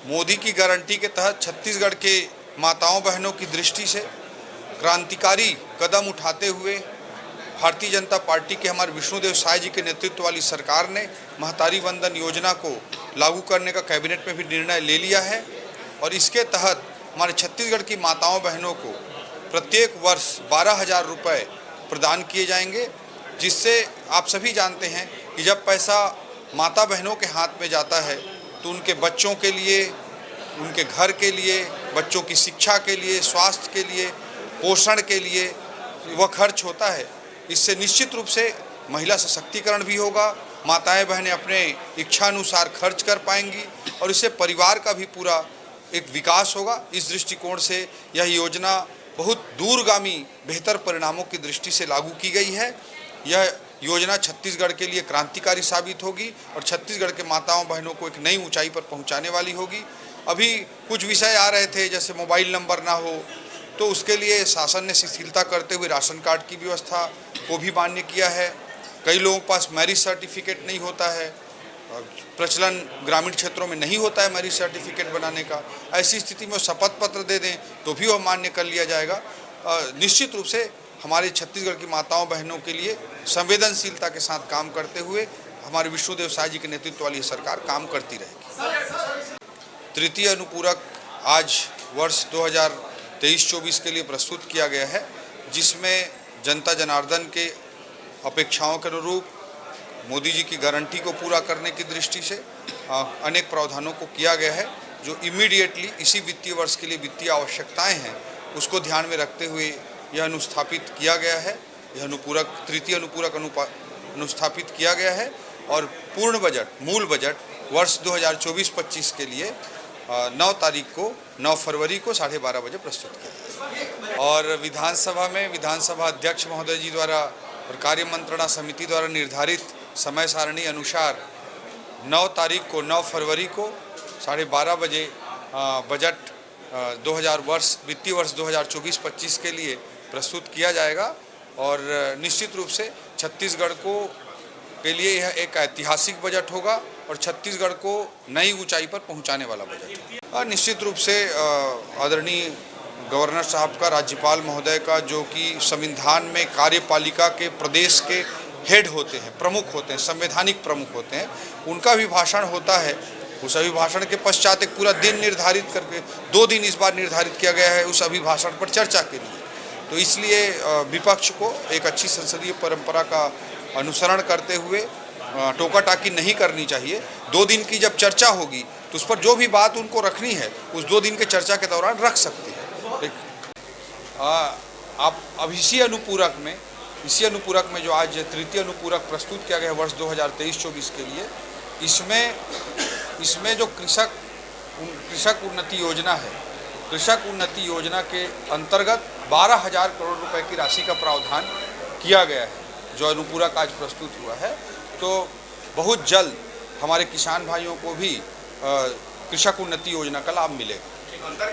मोदी की गारंटी के तहत छत्तीसगढ़ के माताओं बहनों की दृष्टि से क्रांतिकारी कदम उठाते हुए भारतीय जनता पार्टी के हमारे विष्णुदेव साय जी के नेतृत्व वाली सरकार ने महतारी वंदन योजना को लागू करने का कैबिनेट में भी निर्णय ले लिया है। और इसके तहत हमारे छत्तीसगढ़ की माताओं बहनों को प्रत्येक वर्ष 12,000 रुपये प्रदान किए जाएंगे, जिससे आप सभी जानते हैं कि जब पैसा माता बहनों के हाथ में जाता है तो उनके बच्चों के लिए, उनके घर के लिए, बच्चों की शिक्षा के लिए, स्वास्थ्य के लिए, पोषण के लिए वह खर्च होता है। इससे निश्चित रूप से महिला सशक्तिकरण भी होगा, माताएं बहनें अपने इच्छानुसार खर्च कर पाएंगी और इससे परिवार का भी पूरा एक विकास होगा। इस दृष्टिकोण से यह योजना बहुत दूरगामी बेहतर परिणामों की दृष्टि से लागू की गई है। यह योजना छत्तीसगढ़ के लिए क्रांतिकारी साबित होगी और छत्तीसगढ़ के माताओं बहनों को एक नई ऊंचाई पर पहुंचाने वाली होगी। अभी कुछ विषय आ रहे थे जैसे मोबाइल नंबर ना हो, तो उसके लिए शासन ने शिथिलता करते हुए राशन कार्ड की व्यवस्था को भी मान्य किया है। कई लोगों के पास मैरिज सर्टिफिकेट नहीं होता है, प्रचलन ग्रामीण क्षेत्रों में नहीं होता है मैरिज सर्टिफिकेट बनाने का। ऐसी स्थिति में शपथ पत्र दे दें तो भी वह मान्य कर लिया जाएगा। निश्चित रूप से हमारे छत्तीसगढ़ की माताओं बहनों के लिए संवेदनशीलता के साथ काम करते हुए हमारे विष्णुदेव साय जी के नेतृत्व वाली सरकार काम करती रहेगी। तृतीय अनुपूरक आज वर्ष 2023-24 के लिए प्रस्तुत किया गया है, जिसमें जनता जनार्दन के अपेक्षाओं के अनुरूप मोदी जी की गारंटी को पूरा करने की दृष्टि से अनेक प्रावधानों को किया गया है, जो इमीडिएटली इसी वित्तीय वर्ष के लिए वित्तीय आवश्यकताएं हैं उसको ध्यान में रखते हुए यह अनुस्थापित किया गया है। यह तृतीय अनुपूरक अनुस्थापित किया गया है और पूर्ण बजट, मूल बजट वर्ष 2024-25 के लिए 9 फरवरी को 12:30 बजे प्रस्तुत किया। और विधानसभा में विधानसभा अध्यक्ष महोदय जी द्वारा और कार्य मंत्रणा समिति द्वारा निर्धारित समय सारणी अनुसार 9 फरवरी को 12:30 बजे बजट 2000 वित्तीय वर्ष 2024-25 के लिए प्रस्तुत किया जाएगा। और निश्चित रूप से छत्तीसगढ़ के लिए यह एक ऐतिहासिक बजट होगा और छत्तीसगढ़ को नई ऊंचाई पर पहुंचाने वाला बजट है। और निश्चित रूप से आदरणीय गवर्नर साहब का, राज्यपाल महोदय का, जो कि संविधान में कार्यपालिका के प्रदेश के हेड होते हैं, प्रमुख होते हैं, संवैधानिक प्रमुख होते हैं, उनका भी भाषण होता है। उस अभिभाषण के पश्चात एक पूरा दिन निर्धारित करके 2 दिन इस बार निर्धारित किया गया है उस अभिभाषण पर चर्चा के लिए। तो इसलिए विपक्ष को एक अच्छी संसदीय परंपरा का अनुसरण करते हुए टोका टाकी नहीं करनी चाहिए। 2 दिन की जब चर्चा होगी तो उस पर जो भी बात उनको रखनी है उस 2 दिन के चर्चा के दौरान रख सकते हैं। आप अब इसी अनुपूरक में जो आज तृतीय अनुपूरक प्रस्तुत किया गया वर्ष 2023-24 के लिए, इसमें जो कृषक उन्नति योजना है, कृषक उन्नति योजना के अंतर्गत 12,000 करोड़ रुपए की राशि का प्रावधान किया गया है, जो अनुपूरक आज प्रस्तुत हुआ है। तो बहुत जल्द हमारे किसान भाइयों को भी कृषक उन्नति योजना का लाभ मिलेगा।